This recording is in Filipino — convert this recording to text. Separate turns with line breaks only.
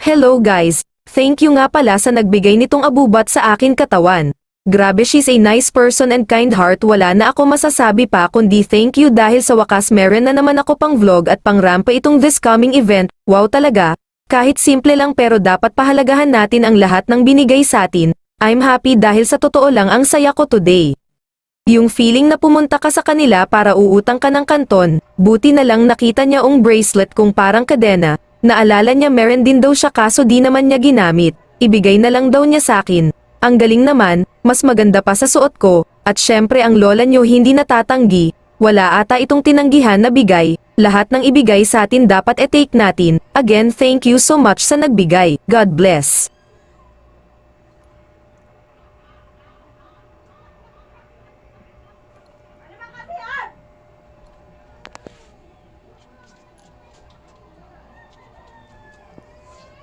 Hello guys, thank you nga pala sa nagbigay nitong abubat sa akin katawan. Grabe, she's a nice person and kind heart, wala na ako masasabi pa kundi thank you dahil sa wakas meron na naman ako pang vlog at pang rampa itong this coming event. Wow talaga, kahit simple lang pero dapat pahalagahan natin ang lahat ng binigay sa atin. I'm happy dahil sa totoo lang ang saya ko today. Yung feeling na pumunta ka sa kanila para uutang ka ng kanton, buti na lang nakita niya ang bracelet kung parang kadena. Naalala niya meron din daw siya kaso di naman niya ginamit, ibigay na lang daw niya sa akin. Ang galing naman, mas maganda pa sa suot ko, at syempre ang lola niyo hindi natatanggi, wala ata itong tinanggihan na bigay, lahat ng ibigay sa atin dapat e-take natin. Again, thank you so much sa nagbigay, God bless.